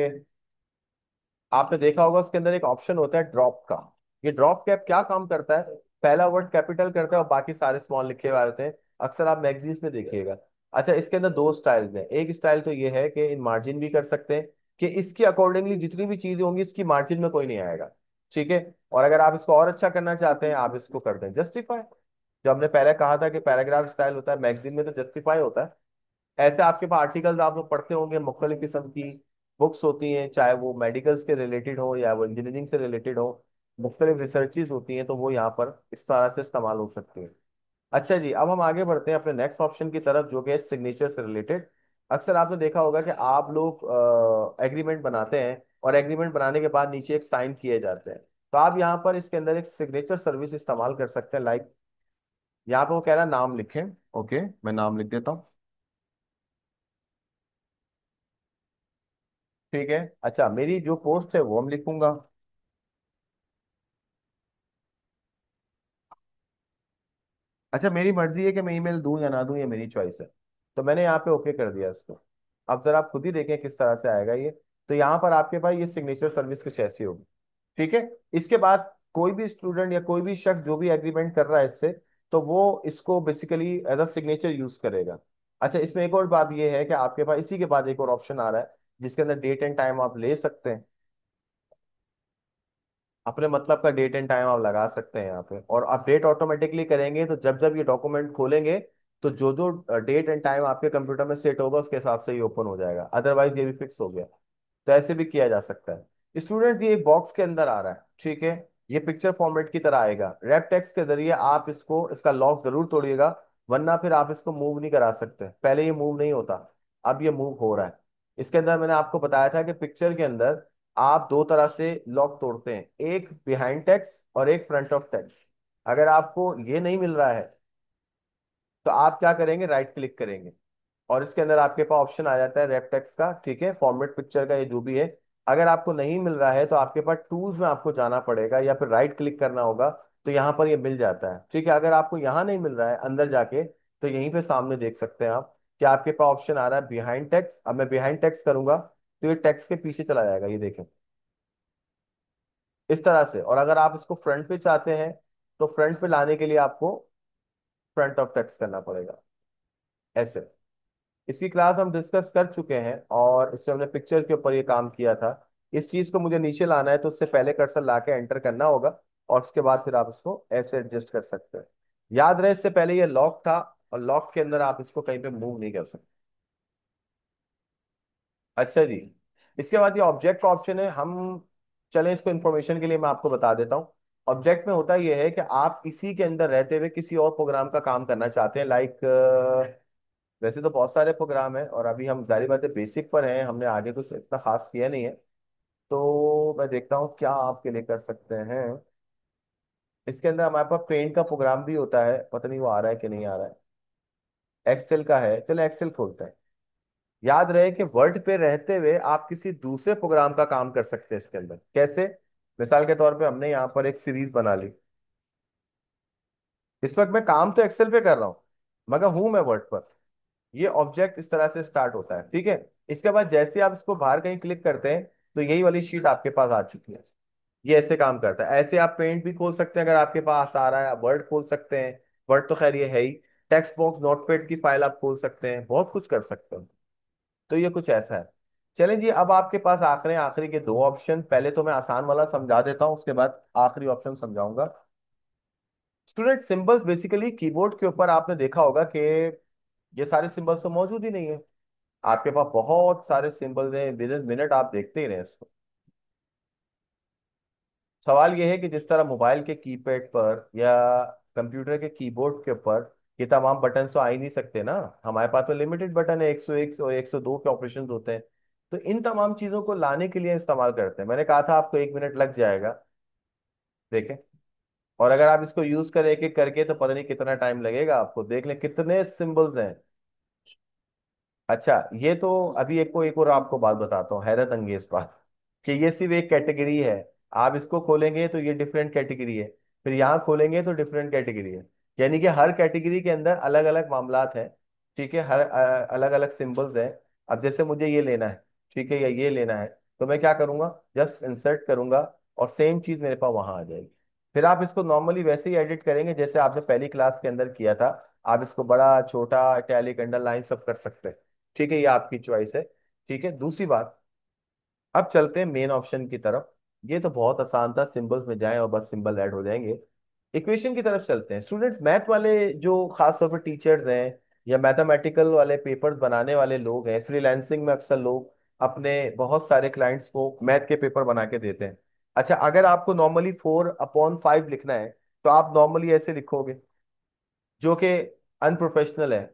आपने देखा होगा उसके अंदर एक ऑप्शन होता है ड्रॉप का। ये ड्रॉप कैप क्या काम करता है? पहला वर्ड कैपिटल करता है और बाकी सारे स्मॉल लिखे हुए रहते हैं। अक्सर आप मैगजीन्स में देखिएगा। अच्छा, इसके अंदर दो स्टाइल्स हैं। एक स्टाइल तो ये है कि इन मार्जिन भी कर सकते हैं, कि इसकी अकॉर्डिंगली जितनी भी चीजें होंगी इसकी मार्जिन में कोई नहीं आएगा, ठीक है। और अगर आप इसको और अच्छा करना चाहते हैं, आप इसको कर दें जस्टिफाई। जो हमने पहले कहा था कि पैराग्राफ स्टाइल होता है, मैगजीन में तो जस्टिफाई होता है। ऐसे आपके पास आर्टिकल्स आप लोग पढ़ते होंगे, मुख्तलिफ किस्म की बुक्स होती हैं, चाहे वो मेडिकल्स के रिलेटेड हो या वो इंजीनियरिंग से रिलेटेड हो। मुख्तलिफ रिसर्चेज होती हैं, तो वो यहाँ पर इस तरह से इस्तेमाल हो सकती है। अच्छा जी, अब हम आगे बढ़ते हैं अपने नेक्स्ट ऑप्शन की तरफ, जो कि है सिग्नेचर से रिलेटेड। अक्सर आपने देखा होगा कि आप लोग एग्रीमेंट बनाते हैं, और एग्रीमेंट बनाने के बाद नीचे एक साइन किए जाते हैं। तो आप यहाँ पर इसके अंदर एक सिग्नेचर सर्विस इस्तेमाल कर सकते हैं, लाइक यहाँ पे वो कह रहा है नाम लिखें। ओके, मैं नाम लिख देता हूँ। ठीक है, अच्छा, मेरी जो पोस्ट है वो हम लिखूंगा। अच्छा, मेरी मर्जी है कि मैं ईमेल दूं या ना दूं, ये मेरी चॉइस है। तो मैंने यहाँ पे ओके कर दिया इसको। अब जरा आप खुद ही देखें किस तरह से आएगा ये। तो यहाँ पर आपके पास ये सिग्नेचर सर्विस कुछ ऐसी होगी, ठीक है। इसके बाद कोई भी स्टूडेंट या कोई भी शख्स जो भी एग्रीमेंट कर रहा है इससे, तो वो इसको basically as a signature use करेगा। अच्छा, इसमें एक और बात ये है कि आपके पास इसी के बाद एक और ऑप्शन आ रहा है, जिसके अंदर डेट एंड टाइम आप ले सकते हैं। अपने मतलब का डेट एंड टाइम आप लगा सकते हैं यहाँ पे, और अपडेट ऑटोमेटिकली करेंगे। तो जब जब ये डॉक्यूमेंट खोलेंगे, तो जो जो डेट एंड टाइम आपके कंप्यूटर में सेट होगा उसके हिसाब से ये ओपन हो जाएगा, अदरवाइज ये भी फिक्स हो गया। तो ऐसे भी किया जा सकता है। स्टूडेंट, ये एक बॉक्स के अंदर आ रहा है, ठीक है। ये पिक्चर फॉर्मेट की तरह आएगा। रैप टेक्स्ट के जरिए आप इसको, इसका लॉक जरूर तोड़िएगा, वरना फिर आप इसको मूव नहीं करा सकते। पहले ये मूव नहीं होता, अब ये मूव हो रहा है। इसके अंदर मैंने आपको बताया था कि पिक्चर के अंदर आप दो तरह से लॉक तोड़ते हैं, एक बिहाइंड टेक्स्ट और एक फ्रंट ऑफ टेक्स्ट। अगर आपको ये नहीं मिल रहा है, तो आप क्या करेंगे, राइट क्लिक करेंगे, और इसके अंदर आपके पास ऑप्शन आ जाता है रेप टेक्स्ट का, ठीक है, फॉर्मेट पिक्चर का, ये जो भी है। अगर आपको नहीं मिल रहा है, तो आपके पास टूल्स में आपको जाना पड़ेगा या फिर राइट क्लिक करना होगा। तो यहाँ पर ये मिल जाता है, ठीक है। अगर आपको यहाँ नहीं मिल रहा है अंदर जाके, तो यहीं पे सामने देख सकते हैं आप कि आपके पास ऑप्शन आ रहा है बिहाइंड टेक्स्ट। अब मैं बिहाइंड टेक्स्ट करूंगा, तो ये टेक्स्ट के पीछे चला जाएगा, ये देखें, इस तरह से। और अगर आप इसको फ्रंट पे चाहते हैं, तो फ्रंट पे लाने के लिए आपको फ्रंट ऑफ टेक्स्ट करना पड़ेगा, ऐसे। इसकी क्लास हम डिस्कस कर चुके हैं, और इसमें हमने पिक्चर के ऊपर ये काम किया था। इस चीज को मुझे नीचे लाना है, तो उससे पहले कर्सर ला के एंटर करना होगा, और उसके बाद फिर आप इसको ऐसे एडजस्ट कर सकते हैं। याद रहे, इससे पहले ये लॉक था, और लॉक के अंदर आप इसको कहीं पे मूव नहीं कर सकते। अच्छा जी, इसके बाद ये ऑब्जेक्ट का ऑप्शन है। हम चलें, इसको इन्फॉर्मेशन के लिए मैं आपको बता देता हूँ। ऑब्जेक्ट में होता यह है कि आप इसी के अंदर रहते हुए किसी और प्रोग्राम का काम करना चाहते हैं, लाइक वैसे तो बहुत सारे प्रोग्राम है, और अभी हम जारी बात है बेसिक पर हैं, हमने आगे कुछ इतना खास किया नहीं है। तो मैं देखता हूँ क्या आपके लिए कर सकते हैं। इसके अंदर हमारे पास पेंट का प्रोग्राम भी होता है, पता नहीं वो आ रहा है कि नहीं आ रहा है। एक्सेल का है, चलो एक्सेल खोलते हैं। याद रहे कि वर्ड पे रहते हुए आप किसी दूसरे प्रोग्राम का काम कर सकते हैं इसके अंदर। कैसे? मिसाल के तौर पे हमने यहाँ पर एक सीरीज बना ली। इस वक्त मैं काम तो एक्सेल पे कर रहा हूँ, मगर हूं मैं वर्ड पर। ये ऑब्जेक्ट इस तरह से स्टार्ट होता है, ठीक है। इसके बाद जैसे आप इसको बाहर कहीं क्लिक करते हैं, तो यही वाली शीट आपके पास आ चुकी है। ये ऐसे काम करता है। ऐसे आप पेंट भी खोल सकते हैं, अगर आपके पास आ रहा है, आप वर्ड खोल सकते हैं। वर्ड तो खैर ये है ही। टेक्स्ट बॉक्स नोटपैड की फाइल आप खोल सकते हैं, बहुत कुछ कर सकते हैं। तो ये कुछ ऐसा है। चलें जी, अब आपके पास आखिरी आखिरी के दो ऑप्शन, पहले तो मैं आसान वाला समझा देता हूँ, उसके बाद आखिरी ऑप्शन समझाऊंगा। स्टूडेंट, सिंबल्स बेसिकली कीबोर्ड के ऊपर आपने देखा होगा कि ये सारे सिंबल्स तो मौजूद ही नहीं है। आपके पास बहुत सारे सिंबल्स हैं, विद इन मिनट आप देखते ही रहे इसको। सवाल ये है कि जिस तरह मोबाइल के कीपैड पर या कंप्यूटर के कीबोर्ड के ऊपर ये तमाम बटन तो आ ही नहीं सकते ना। हमारे पास तो लिमिटेड बटन है, 101 और 102 के ऑपरेशन होते हैं। तो इन तमाम चीजों को लाने के लिए इस्तेमाल करते हैं। मैंने कहा था आपको 1 मिनट लग जाएगा, देखें। और अगर आप इसको यूज करें एक एक करके तो पता नहीं कितना टाइम लगेगा आपको। देख लें कितने सिंबल्स हैं। अच्छा, ये तो अभी एक और आपको बात बताता हूँ, हैरत अंगेज बात, कि ये सिर्फ एक कैटेगरी है। आप इसको खोलेंगे तो ये डिफरेंट कैटेगरी है, फिर यहाँ खोलेंगे तो डिफरेंट कैटेगरी है। यानी कि हर कैटेगरी के अंदर अलग अलग मामलात हैं। ठीक है, हर अलग अलग सिंबल्स हैं। अब जैसे मुझे ये लेना है, ठीक है, या ये लेना है, तो मैं क्या करूंगा, जस्ट इंसर्ट करूंगा और सेम चीज मेरे पास वहां आ जाएगी। फिर आप इसको नॉर्मली वैसे ही एडिट करेंगे जैसे आपने पहली क्लास के अंदर किया था। आप इसको बड़ा छोटा इटैलिक अंडरलाइन सब कर सकते हैं। ठीक है, ये आपकी चॉइस है। ठीक है, दूसरी बात, अब चलते हैं मेन ऑप्शन की तरफ। ये तो बहुत आसान था, सिंबल्स में जाएं और बस सिंबल ऐड हो जाएंगे। इक्वेशन की तरफ चलते हैं स्टूडेंट्स। मैथ वाले जो खासतौर पर टीचर्स हैं या मैथमेटिकल वाले पेपर्स बनाने वाले लोग हैं, फ्रीलांसिंग में अक्सर लोग अपने बहुत सारे क्लाइंट्स को मैथ के पेपर बना के देते हैं। अच्छा, अगर आपको नॉर्मली 4/5 लिखना है तो आप नॉर्मली ऐसे लिखोगे, जो कि अनप्रोफेशनल है।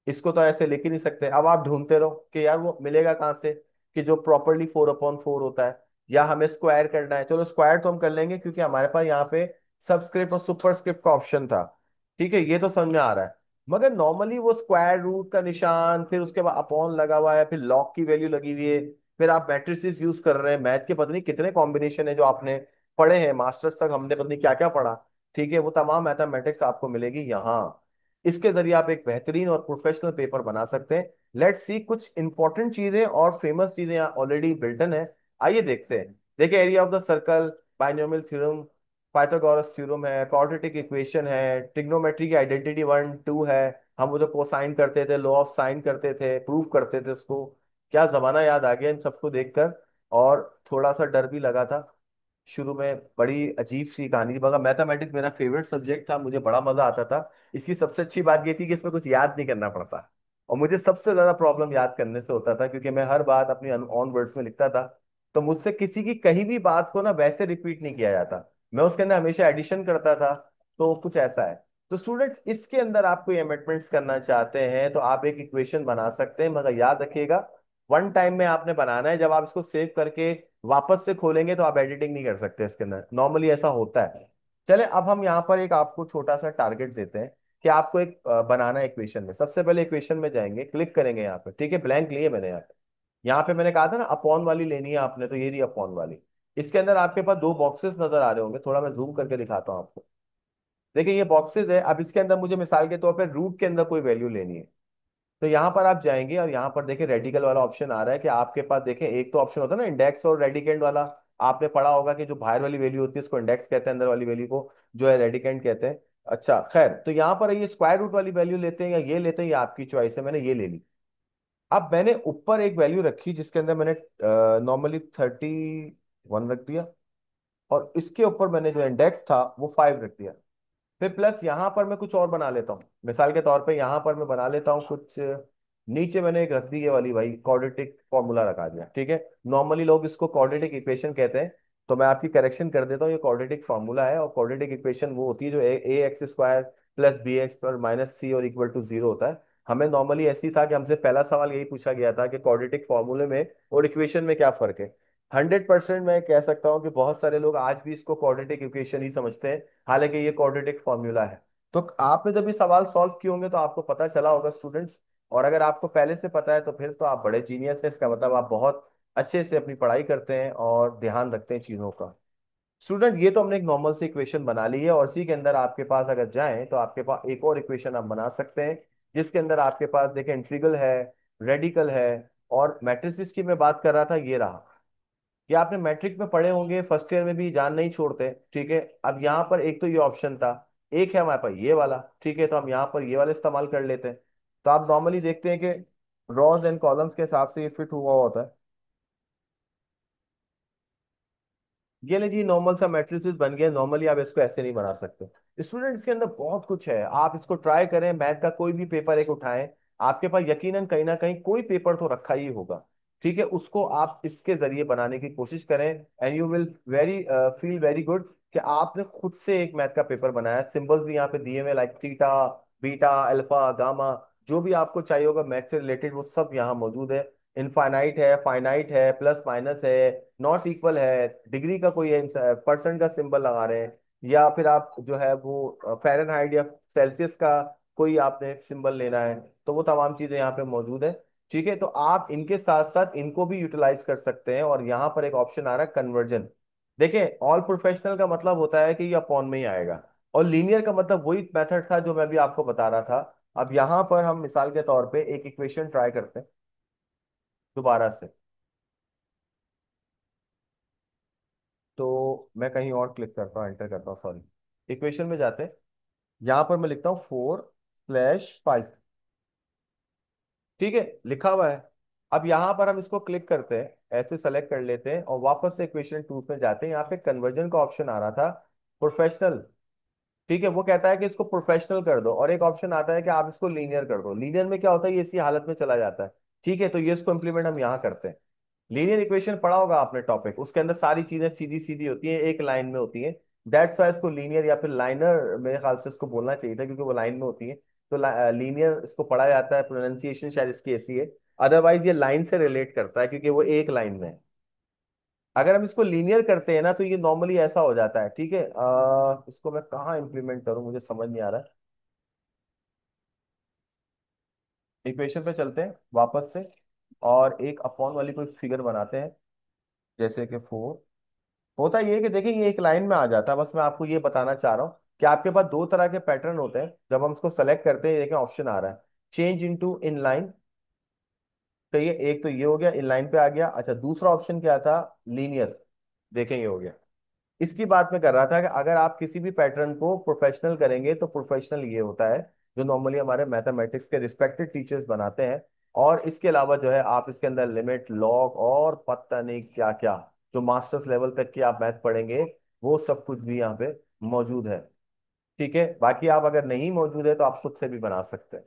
इसको तो ऐसे लिख ही नहीं सकते। अब आप ढूंढते रहो कि यार वो मिलेगा कहाँ से कि जो प्रॉपरली 4/4 होता है, या हमें स्क्वायर करना है। चलो स्क्वायर तो हम कर लेंगे क्योंकि हमारे पास यहाँ पे सबस्क्रिप्ट और सुपरस्क्रिप्ट का ऑप्शन था। ठीक है, ये तो समझ में आ रहा है। मगर नॉर्मली वो स्क्वायर रूट का निशान, फिर उसके बाद अपॉन लगा हुआ है, फिर लॉग की वैल्यू लगी हुई है, फिर आप मैट्रिसेस यूज कर रहे हैं। मैथ के पता नहीं कितने कॉम्बिनेशन है जो आपने पढ़े हैं, मास्टर्स तक हमने पता नहीं क्या क्या पढ़ा। ठीक है, वो तमाम मैथमेटिक्स आपको मिलेगी यहाँ। इसके जरिए आप एक बेहतरीन और प्रोफेशनल पेपर बना सकते हैं। लेट्स सी, कुछ इंपॉर्टेंट चीजें और फेमस चीजें यहाँ ऑलरेडी बिल्टन है। आइए देखते हैं। देखिए, area of the circle, binomial theorem, Pythagoras theorem है, क्वाड्रेटिक इक्वेशन है, ट्रिग्नोमेट्री की आइडेंटिटी 1 2 है। हम वो जो कोसाइन करते थे, लॉ ऑफ साइन करते थे, प्रूव करते थे उसको। क्या जमाना याद आ गया इन सबको देखकर। और थोड़ा सा डर भी लगा था शुरू में, बड़ी अजीब सी कहानी थी, मगर मैथमेटिक्स मेरा फेवरेट सब्जेक्ट था, मुझे बड़ा मजा आता था। इसकी सबसे अच्छी बात ये थी कि इसमें कुछ याद नहीं करना पड़ता। और मुझे सबसे ज्यादा प्रॉब्लम याद करने से होता था, क्योंकि मैं हर बात अपनी ऑन वर्ड्स में लिखता था। तो मुझसे किसी की कहीं भी बात को ना वैसे रिपीट नहीं किया जाता, मैं उसके अंदर हमेशा एडिशन करता था। तो कुछ ऐसा है। तो स्टूडेंट्स, इसके अंदर आप कोई अमेंडमेंट्स करना चाहते हैं तो आप एक इक्वेशन बना सकते हैं, मगर याद रखिएगा, वन टाइम में आपने बनाना है। जब आप इसको सेव करके वापस से खोलेंगे तो आप एडिटिंग नहीं कर सकते इसके अंदर, नॉर्मली ऐसा होता है। चले, अब हम यहाँ पर एक आपको छोटा सा टारगेट देते हैं कि आपको एक बनाना है इक्वेशन में। सबसे पहले इक्वेशन में जाएंगे, क्लिक करेंगे यहाँ पे। ठीक है, ब्लैंक लिए मैंने यहाँ पे। यहाँ पे मैंने कहा था ना अपॉन वाली लेनी है आपने, तो ये रही अपॉन वाली। इसके अंदर आपके पास दो बॉक्सेस नजर आ रहे होंगे, थोड़ा मैं जूम करके दिखाता हूँ आपको। देखिए, ये बॉक्सेस है। अब इसके अंदर मुझे मिसाल के तौर पर रूट के अंदर कोई वैल्यू लेनी है। तो यहाँ पर आप जाएंगे और यहाँ पर देखिए रेडिकल वाला ऑप्शन आ रहा है कि आपके पास देखें, एक तो ऑप्शन होता है ना इंडेक्स और रेडिकेंड वाला। आपने पढ़ा होगा कि जो बाहर वाली वैल्यू होती है उसको इंडेक्स कहते हैं, अंदर वाली वैल्यू को जो है रेडिकेंड कहते हैं। अच्छा खैर, तो यहाँ पर ये स्क्वायर रूट वाली वैल्यू लेते हैं या ये लेते हैं, ये आपकी चॉइस है। मैंने ये ले ली। अब मैंने ऊपर एक वैल्यू रखी जिसके अंदर मैंने नॉर्मली 31 रख दिया, और इसके ऊपर मैंने जो इंडेक्स था वो 5 रख दिया। फिर प्लस यहाँ पर मैं कुछ और बना लेता हूँ, मिसाल के तौर पे यहाँ पर मैं बना लेता हूँ कुछ। नीचे मैंने एक रख दी ये वाली भाई, क्वाड्रेटिक फॉर्मूला रखा दिया। ठीक है, नॉर्मली लोग इसको क्वाड्रेटिक इक्वेशन कहते हैं, तो मैं आपकी करेक्शन कर देता हूँ, ये क्वाड्रेटिक फॉर्मूला है। और क्वाड्रेटिक इक्वेशन वो होती है जो a x square plus b x पर माइनस सी और इक्वल टू जीरो होता है। हमें नॉर्मली ऐसी था कि हमसे पहला सवाल यही पूछा गया था कि क्वाड्रेटिक फॉर्मूले में और इक्वेशन में क्या फर्क है। 100% मैं कह सकता हूँ कि बहुत सारे लोग आज भी इसको क्वाड्रेटिक इक्वेशन ही समझते हैं, हालांकि ये क्वाड्रेटिक फॉर्मूला है। तो आपने जब ये सवाल सॉल्व किए होंगे तो आपको पता चला होगा स्टूडेंट्स। और अगर आपको पहले से पता है तो फिर तो आप बड़े जीनियस हैं, इसका मतलब आप बहुत अच्छे से अपनी पढ़ाई करते हैं और ध्यान रखते हैं चीजों का। स्टूडेंट, ये तो हमने एक नॉर्मल सी इक्वेशन बना ली है, और इसी के अंदर आपके पास अगर जाएं तो आपके पास एक और इक्वेशन आप बना सकते हैं, जिसके अंदर आपके पास देखें इंटीग्रल है, रेडिकल है, और मैट्रिसेस की मैं बात कर रहा था, ये रहा। ये आपने मैट्रिक में पढ़े होंगे, फर्स्ट ईयर में भी, जान नहीं छोड़ते। ठीक है, अब यहाँ पर एक तो ये ऑप्शन था, एक है हमारे पास ये वाला, ठीक है, तो हम यहाँ पर ये वाला इस्तेमाल कर लेते हैं। तो आप नॉर्मली देखते हैं कि रॉज एंड कॉलम्स के हिसाब से ये फिट हुआ होता है। ये नहीं जी, नॉर्मल सा मैट्रिसेस बन गया। नॉर्मली आप इसको ऐसे नहीं बना सकते। स्टूडेंट, इसके अंदर बहुत कुछ है, आप इसको ट्राई करें, मैथ का कोई भी पेपर एक उठाएं, आपके पास यकीनन कहीं ना कहीं कोई पेपर तो रखा ही होगा, ठीक है, उसको आप इसके जरिए बनाने की कोशिश करें, and you will very feel very good कि आपने खुद से एक मैथ का पेपर बनाया। सिंबल्स भी यहाँ पे दिए हुए, like theta, beta, alpha, gamma, जो भी आपको चाहिए होगा मैथ से रिलेटेड वो सब यहाँ मौजूद है। इनफाइनाइट है, फाइनाइट है, प्लस माइनस है, नॉट इक्वल है, डिग्री का कोई परसेंट का सिंबल लगा रहे हैं, या फिर आप जो है वो फ़ारेनहाइट या सेल्सियस का कोई आपने सिंबल लेना है, तो वो तमाम चीजें यहाँ पे मौजूद है। ठीक है, तो आप इनके साथ साथ इनको भी यूटिलाइज कर सकते हैं। और यहाँ पर एक ऑप्शन आ रहा है कन्वर्जन। देखें, ऑल प्रोफेशनल का मतलब होता है कि ये अपॉन में ही आएगा, और लीनियर का मतलब वही मेथड था जो मैं भी आपको बता रहा था। अब यहाँ पर हम मिसाल के तौर पे एक इक्वेशन ट्राई करते हैं दोबारा से। तो मैं कहीं और क्लिक करता हूँ, एंटर करता हूँ, सॉरी, इक्वेशन में जाते हैं। यहाँ पर मैं लिखता हूँ 4/5, ठीक है, लिखा हुआ है। अब यहाँ पर हम इसको क्लिक करते हैं, ऐसे सेलेक्ट कर लेते हैं और वापस से इक्वेशन टू में जाते हैं। यहाँ पे कन्वर्जन का ऑप्शन आ रहा था, प्रोफेशनल, ठीक है, वो कहता है कि इसको प्रोफेशनल कर दो, और एक ऑप्शन आता है कि आप इसको लीनियर कर दो। लीनियर में क्या होता है, ये इसी हालत में चला जाता है। ठीक है, तो ये इसको इम्प्लीमेंट हम यहाँ करते हैं। लीनियर इक्वेशन पढ़ा होगा आपने टॉपिक, उसके अंदर सारी चीजें सीधी सीधी होती हैं, एक लाइन में होती हैं। दैट्स वाई इसको लीनियर या फिर लाइनर मेरे ख्याल से इसको बोलना चाहिए था, क्योंकि वो लाइन में होती है। तो लीनियर इसको पढ़ा जाता है, प्रोनाउंसिएशन शायद इसकी ऐसी है। अदरवाइज ये लाइन से रिलेट करता है, क्योंकि वो एक लाइन में है। अगर हम इसको लीनियर करते हैं ना, तो ये नॉर्मली ऐसा हो जाता है, ठीक है। इसको मैं कहाँ इंप्लीमेंट करूँ, मुझे समझ नहीं आ रहा है। इक्वेशन पे चलते हैं वापस से, और एक अपॉन वाली कोई फिगर बनाते हैं, जैसे कि 4। होता ये है कि देखिए ये एक लाइन में आ जाता है। बस मैं आपको ये बताना चाह रहा हूँ कि आपके पास दो तरह के पैटर्न होते हैं। जब हम इसको सेलेक्ट करते हैं, देखिए ऑप्शन आ रहा है चेंज इनटू इन लाइन। तो ये एक तो ये हो गया, इन लाइन पे आ गया। अच्छा, दूसरा ऑप्शन क्या था, लीनियर। देखें ये हो गया। इसकी बात मैं कर रहा था कि अगर आप किसी भी पैटर्न को प्रोफेशनल करेंगे, तो प्रोफेशनल ये होता है जो नॉर्मली हमारे मैथमेटिक्स के रिस्पेक्टेड टीचर्स बनाते हैं। और इसके अलावा जो है आप इसके अंदर लिमिट, लॉग और पता नहीं क्या क्या, जो मास्टर्स लेवल तक की आप मैथ पढ़ेंगे, वो सब कुछ भी यहाँ पे मौजूद है। ठीक है, बाकी आप अगर नहीं मौजूद है तो आप खुद से भी बना सकते हैं।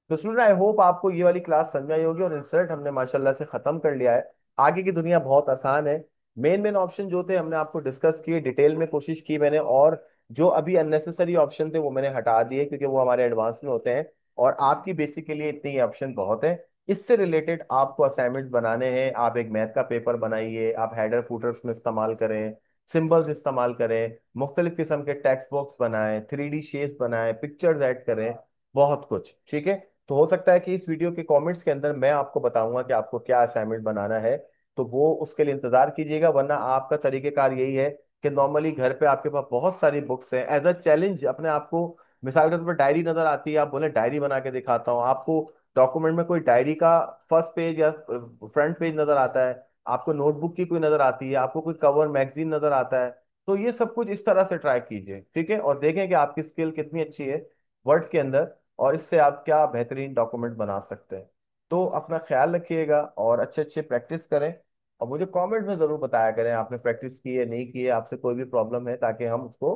तो स्टूडेंट, आई होप आपको ये वाली क्लास समझ आई होगी, और इंसर्ट हमने माशाल्लाह से खत्म कर लिया है। आगे की दुनिया बहुत आसान है। मेन मेन ऑप्शन जो थे हमने आपको डिस्कस किए, डिटेल में कोशिश की मैंने, और जो अभी अननेसेसरी ऑप्शन थे वो मैंने हटा दिए, क्योंकि वो हमारे एडवांस में होते हैं। और आपकी बेसिक के लिए इतने ही ऑप्शन बहुत है। इससे रिलेटेड आपको असाइनमेंट बनाने हैं, आप एक मैथ का पेपर बनाइए, आप हेडर फुटर्स में इस्तेमाल करें, सिंबल्स इस्तेमाल करें, मुख्तलिफ किस्म के टेक्स्ट बॉक्स बनाएं, 3D शेप्स बनाएं, पिक्चर्स ऐड करें, बहुत कुछ, ठीक है। तो हो सकता है कि इस वीडियो के कमेंट्स के अंदर मैं आपको बताऊंगा कि आपको क्या असाइनमेंट बनाना है, तो वो उसके लिए इंतजार कीजिएगा। वरना आपका तरीकेकार यही है कि नॉर्मली घर पे आपके पास बहुत सारी बुक्स हैं, एज अ चैलेंज अपने आप को, मिसाल के तौर पर डायरी नजर आती है, आप बोले डायरी बना के दिखाता हूँ आपको, डॉक्यूमेंट में कोई डायरी का फर्स्ट पेज या फ्रंट पेज नजर आता है, आपको नोटबुक की कोई नजर आती है, आपको कोई कवर मैगजीन नजर आता है, तो ये सब कुछ इस तरह से ट्राई कीजिए, ठीक है, और देखें कि आपकी स्किल कितनी अच्छी है वर्ड के अंदर, और इससे आप क्या बेहतरीन डॉक्यूमेंट बना सकते हैं। तो अपना ख्याल रखिएगा और अच्छे अच्छे प्रैक्टिस करें, और मुझे कमेंट में जरूर बताया करें आपने प्रैक्टिस की है नहीं की है, आपसे कोई भी प्रॉब्लम है, ताकि हम उसको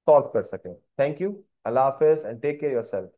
सॉल्व कर सकें। थैंक यू, अल्लाह हाफिज, एंड टेक केयर योरसेल्फ।